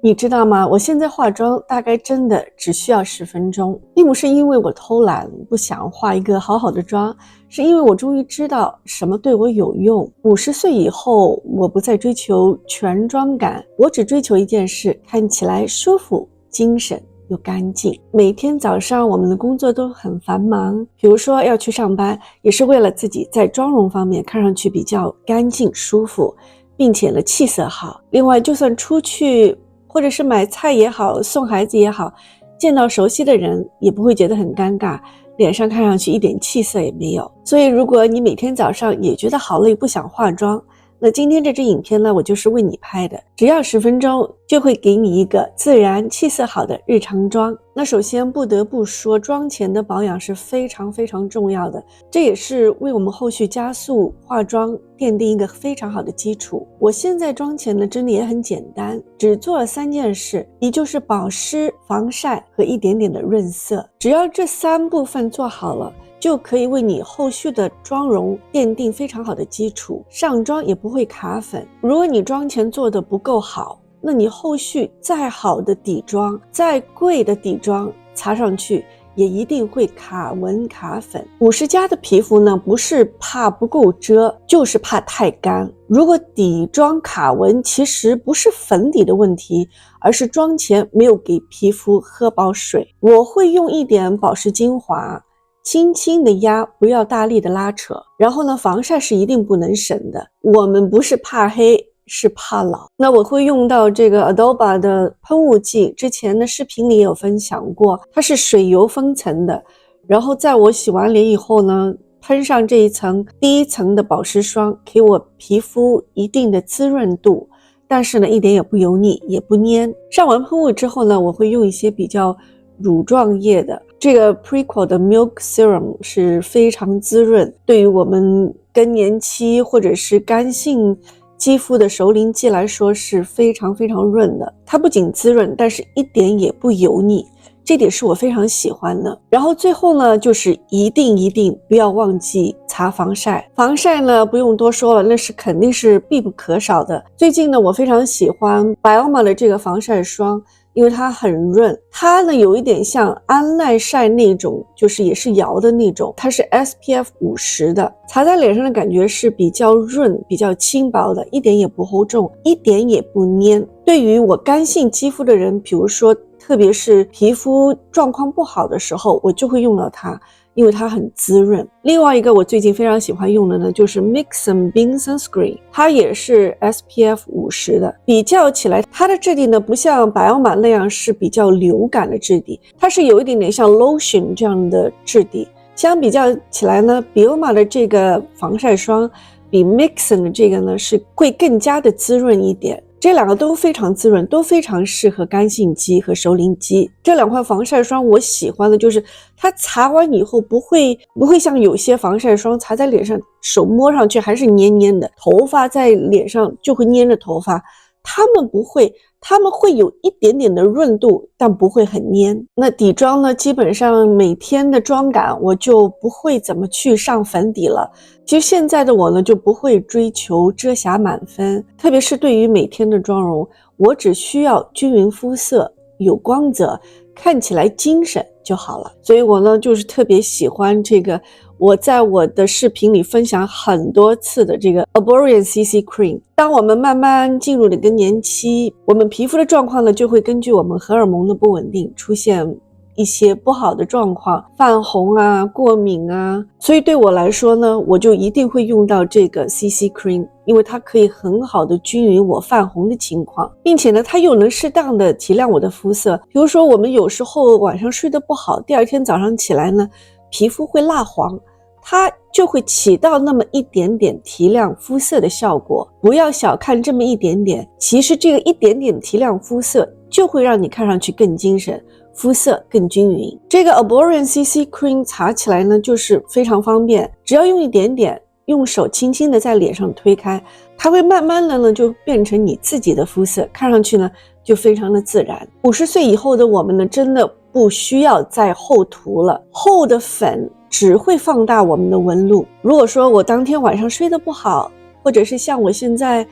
你知道吗？我现在化妆大概真的只需要10分钟，并不是因为我偷懒不想化一个好好的妆，是因为我终于知道什么对我有用。50岁以后，我不再追求全妆感，我只追求一件事，看起来舒服、精神又干净。每天早上我们的工作都很繁忙，比如说要去上班，也是为了自己在妆容方面看上去比较干净舒服，并且呢气色好。另外就算出去或者是买菜也好，送孩子也好，见到熟悉的人也不会觉得很尴尬，脸上看上去一点气色也没有。所以如果你每天早上也觉得好累不想化妆，那今天这支影片呢，我就是为你拍的，只要10分钟就会给你一个自然气色好的日常妆。那首先不得不说，妆前的保养是非常非常重要的，这也是为我们后续加速化妆奠定一个非常好的基础。我现在妆前呢真的也很简单，只做了3件事，也就是保湿、防晒和一点点的润色。只要这3部分做好了，就可以为你后续的妆容奠定非常好的基础，上妆也不会卡粉。如果你妆前做的不够好，那你后续再好的底妆，再贵的底妆擦上去也一定会卡纹卡粉。50+的皮肤呢，不是怕不够遮，就是怕太干。如果底妆卡纹，其实不是粉底的问题，而是妆前没有给皮肤喝饱水。我会用一点保湿精华，轻轻的压，不要大力的拉扯。然后呢，防晒是一定不能省的。我们不是怕黑，是怕老。那我会用到这个 Adoba 的喷雾剂，之前的视频里也有分享过，它是水油封层的。然后在我洗完脸以后呢，喷上这一层第一层的保湿霜，给我皮肤一定的滋润度，但是呢一点也不油腻也不粘。上完喷雾之后呢，我会用一些比较乳状液的，这个 Prequel 的 Milk Serum 是非常滋润，对于我们更年期或者是干性肌肤的熟龄肌来说是非常非常润的。它不仅滋润，但是一点也不油腻，这点是我非常喜欢的。然后最后呢，就是一定不要忘记擦防晒。防晒呢不用多说了，那是肯定是必不可少的。最近呢，我非常喜欢 Bioma 的这个防晒霜，因为它很润，它呢有一点像安耐晒那种，就是也是摇的那种，它是 SPF 50的，擦在脸上的感觉是比较润比较轻薄的，一点也不厚重，一点也不粘。对于我干性肌肤的人，比如说特别是皮肤状况不好的时候，我就会用到它，因为它很滋润。另外一个我最近非常喜欢用的呢，就是 Mixam Beam Sunscreen， 它也是 SPF 50的。比较起来，它的质地呢不像Bioma那样是比较流感的质地，它是有一点点像 lotion 这样的质地。相比较起来呢， Bioma 的这个防晒霜比 Mixam 的这个呢是会更加的滋润一点。这两个都非常滋润，都非常适合干性肌和熟龄肌。这2款防晒霜我喜欢的就是它擦完以后不会像有些防晒霜擦在脸上手摸上去还是黏黏的，头发在脸上就会粘着头发，它们不会，它们会有一点点的润度，但不会很粘。那底妆呢，基本上每天的妆感我就不会怎么去上粉底了。其实现在的我呢，就不会追求遮瑕满分，特别是对于每天的妆容，我只需要均匀肤色，有光泽，看起来精神就好了。所以我呢，就是特别喜欢这个，我在我的视频里分享很多次的这个 Arborean CC Cream。当我们慢慢进入了更年期，我们皮肤的状况呢，就会根据我们荷尔蒙的不稳定出现一些不好的状况，泛红啊、过敏啊。所以对我来说呢，我就一定会用到这个 CC Cream， 因为它可以很好的均匀我泛红的情况，并且呢，它又能适当的提亮我的肤色。比如说我们有时候晚上睡得不好，第二天早上起来呢，皮肤会蜡黄，它就会起到那么一点点提亮肤色的效果。不要小看这么一点点，其实这个一点点提亮肤色就会让你看上去更精神，肤色更均匀。这个 Arborean CC Cream 擦起来呢就是非常方便，只要用一点点，用手轻轻的在脸上推开，它会慢慢的呢就变成你自己的肤色，看上去呢就非常的自然。50岁以后的我们呢，真的不需要再厚涂了，厚的粉只会放大我们的纹路。如果说我当天晚上睡得不好，或者是像我现在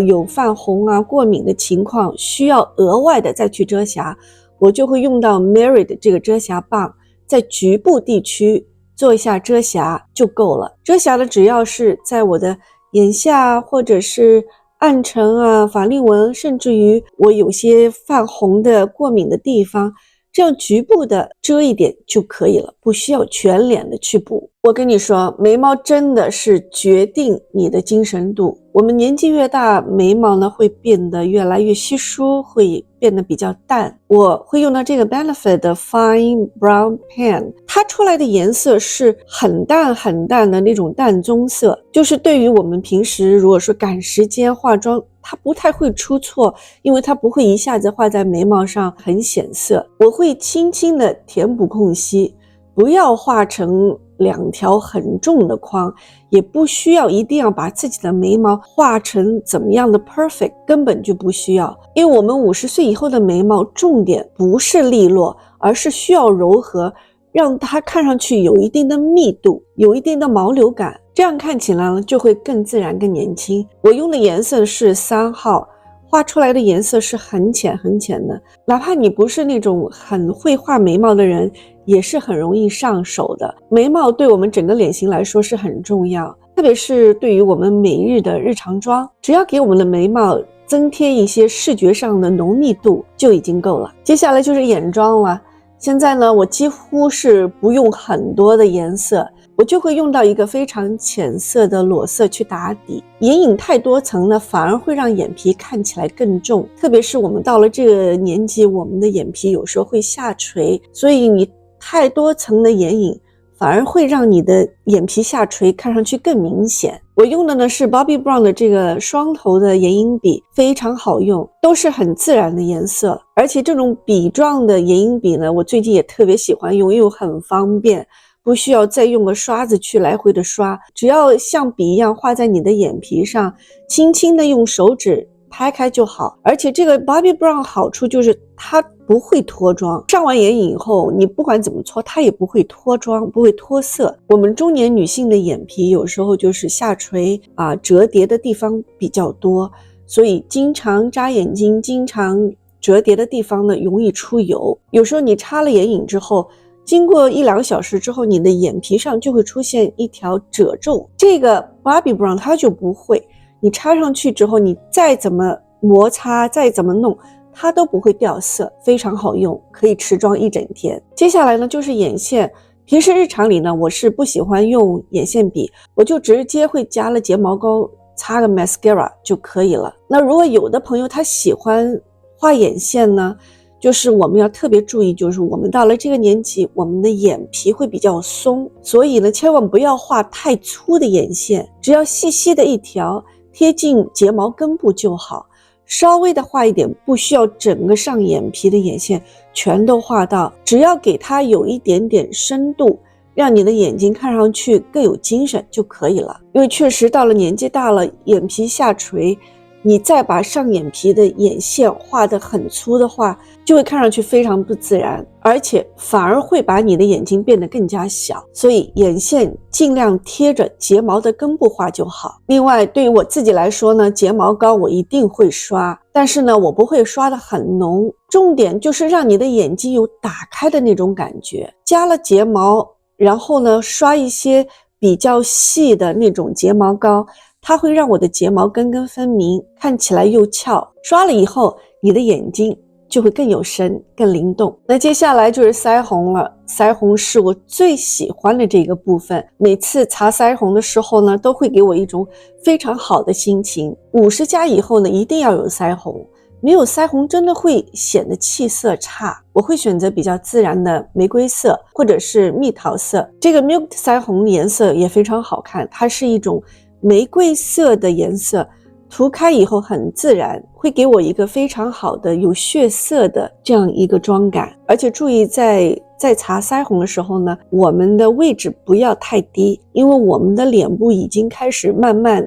有泛红啊、过敏的情况，需要额外的再去遮瑕，我就会用到 Merit 这个遮瑕棒，在局部地区做一下遮瑕就够了。遮瑕的只要是在我的眼下或者是暗沉啊、法令纹，甚至于我有些泛红的过敏的地方，这样局部的遮一点就可以了，不需要全脸的去补。我跟你说，眉毛真的是决定你的精神度。我们年纪越大，眉毛呢会变得越来越稀疏，会变得比较淡。我会用到这个 Benefit 的 Fine Brown Pen， 它出来的颜色是很淡很淡的那种淡棕色，就是对于我们平时如果说赶时间化妆，它不太会出错，因为它不会一下子画在眉毛上很显色。我会轻轻的填补空隙，不要画成2条很重的框，也不需要一定要把自己的眉毛画成怎么样的 perfect， 根本就不需要。因为我们50岁以后的眉毛重点不是利落，而是需要柔和，让它看上去有一定的密度，有一定的毛流感，这样看起来呢就会更自然更年轻。我用的颜色是3号，画出来的颜色是很浅很浅的，哪怕你不是那种很会画眉毛的人，也是很容易上手的。眉毛对我们整个脸型来说是很重要，特别是对于我们每日的日常妆，只要给我们的眉毛增添一些视觉上的浓密度就已经够了。接下来就是眼妆了。现在呢，我几乎是不用很多的颜色，我就会用到一个非常浅色的裸色去打底。眼影太多层呢，反而会让眼皮看起来更重，特别是我们到了这个年纪，我们的眼皮有时候会下垂，所以你太多层的眼影反而会让你的眼皮下垂看上去更明显。我用的呢是 Bobbi Brown 的这个双头的眼影笔，非常好用，都是很自然的颜色。而且这种笔状的眼影笔呢，我最近也特别喜欢用，因为很方便，不需要再用个刷子去来回的刷，只要像笔一样画在你的眼皮上，轻轻的用手指拍开就好。而且这个 Bobbi Brown 好处就是它不会脱妆，上完眼影以后你不管怎么搓它也不会脱妆，不会脱色。我们中年女性的眼皮有时候就是下垂折叠的地方比较多，所以经常眨眼睛，经常折叠的地方呢容易出油。有时候你擦了眼影之后，经过1-2个小时之后，你的眼皮上就会出现一条褶皱。这个 Bobbi Brown 它就不会，你插上去之后，你再怎么摩擦，再怎么弄，它都不会掉色，非常好用，可以持妆一整天。接下来呢就是眼线。平时日常里呢，我是不喜欢用眼线笔，我就直接会加了睫毛膏，擦个 mascara 就可以了。那如果有的朋友他喜欢画眼线呢，就是我们要特别注意，就是我们到了这个年纪，我们的眼皮会比较松，所以呢千万不要画太粗的眼线，只要细细的一条贴近睫毛根部就好，稍微的画一点，不需要整个上眼皮的眼线全都画到，只要给它有一点点深度，让你的眼睛看上去更有精神就可以了。因为确实到了年纪大了，眼皮下垂，你再把上眼皮的眼线画得很粗的话，就会看上去非常不自然，而且反而会把你的眼睛变得更加小。所以眼线尽量贴着睫毛的根部画就好。另外对于我自己来说呢，睫毛膏我一定会刷，但是呢我不会刷得很浓，重点就是让你的眼睛有打开的那种感觉。加了睫毛，然后呢刷一些比较细的那种睫毛膏，它会让我的睫毛根根分明，看起来又翘。刷了以后，你的眼睛就会更有神，更灵动。那接下来就是腮红了，腮红是我最喜欢的这个部分。每次擦腮红的时候呢，都会给我一种非常好的心情。50加以后呢，一定要有腮红，没有腮红真的会显得气色差。我会选择比较自然的玫瑰色或者是蜜桃色。这个 Milk 腮红颜色也非常好看，它是一种玫瑰色的颜色，涂开以后很自然，会给我一个非常好的有血色的这样一个妆感。而且注意在擦腮红的时候呢，我们的位置不要太低，因为我们的脸部已经开始慢慢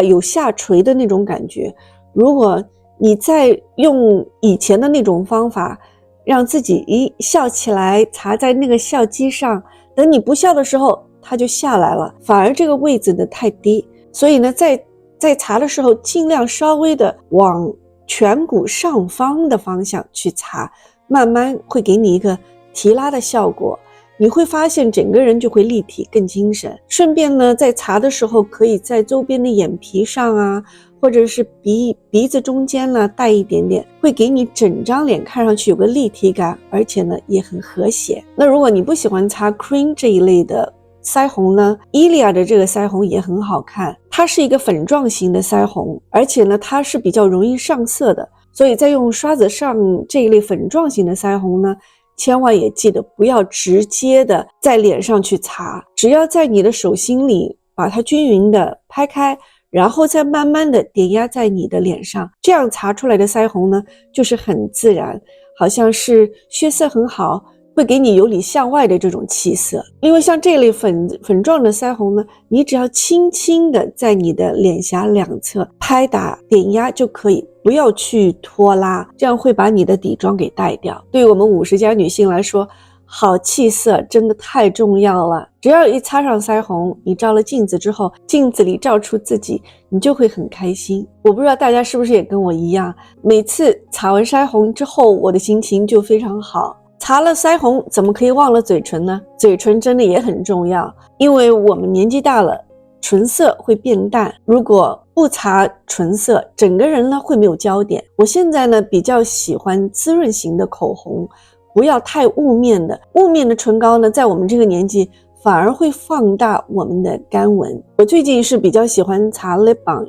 有下垂的那种感觉。如果你再用以前的那种方法，让自己一笑起来擦在那个笑肌上，等你不笑的时候它就下来了，反而这个位置呢太低。所以呢，在在擦的时候尽量稍微的往颧骨上方的方向去擦，慢慢会给你一个提拉的效果，你会发现整个人就会立体更精神。顺便呢，在擦的时候可以在周边的眼皮上啊，或者是鼻子中间呢带一点点，会给你整张脸看上去有个立体感，而且呢也很和谐。那如果你不喜欢擦 cream 这一类的腮红呢，伊利亚的这个腮红也很好看，它是一个粉状型的腮红，而且呢它是比较容易上色的，所以在用刷子上这一类粉状型的腮红呢，千万也记得不要直接的在脸上去擦，只要在你的手心里把它均匀的拍开，然后再慢慢的点压在你的脸上，这样擦出来的腮红呢就是很自然，好像是血色很好，会给你由里向外的这种气色。因为像这类粉状的腮红呢，你只要轻轻的在你的脸颊两侧拍打点压就可以，不要去拖拉，这样会把你的底妆给带掉。对于我们50加女性来说，好气色真的太重要了。只要一擦上腮红，你照了镜子之后，镜子里照出自己，你就会很开心。我不知道大家是不是也跟我一样，每次擦完腮红之后，我的心情就非常好。擦了腮红怎么可以忘了嘴唇呢？嘴唇真的也很重要，因为我们年纪大了，唇色会变淡，如果不擦唇色，整个人呢会没有焦点。我现在呢比较喜欢滋润型的口红，不要太雾面的。雾面的唇膏呢，在我们这个年纪反而会放大我们的干纹。我最近是比较喜欢擦 lip balm，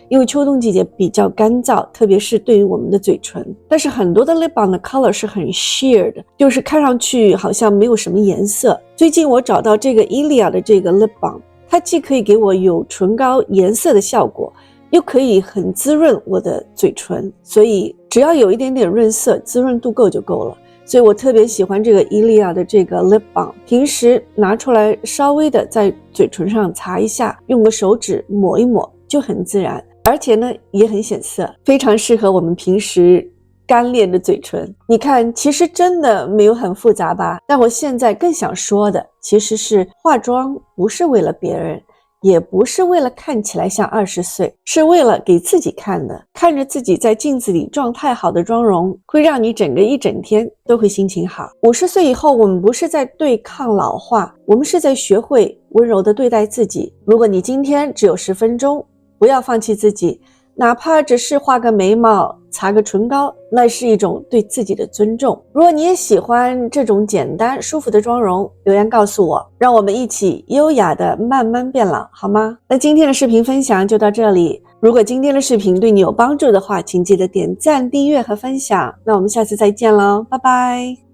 因为秋冬季节比较干燥，特别是对于我们的嘴唇。但是很多的 lip balm 的 color 是很 sheer 的，就是看上去好像没有什么颜色。最近我找到这个 Ilia 的这个 lip balm， 它既可以给我有唇膏颜色的效果，又可以很滋润我的嘴唇，所以只要有一点点润色，滋润度够就够了。所以我特别喜欢这个伊利亚的这个 lip balm， 平时拿出来稍微的在嘴唇上擦一下，用个手指抹一抹就很自然，而且呢也很显色，非常适合我们平时干裂的嘴唇。你看，其实真的没有很复杂吧？但我现在更想说的其实是化妆不是为了别人，也不是为了看起来像20岁，是为了给自己看的。看着自己在镜子里状态好的妆容，会让你一整天都会心情好。50岁以后，我们不是在对抗老化，我们是在学会温柔地对待自己。如果你今天只有10分钟，不要放弃自己，哪怕只是画个眉毛，擦个唇膏，那是一种对自己的尊重。如果你也喜欢这种简单舒服的妆容，留言告诉我，让我们一起优雅的慢慢变老，好吗？那今天的视频分享就到这里。如果今天的视频对你有帮助的话，请记得点赞、订阅和分享。那我们下次再见喽，拜拜。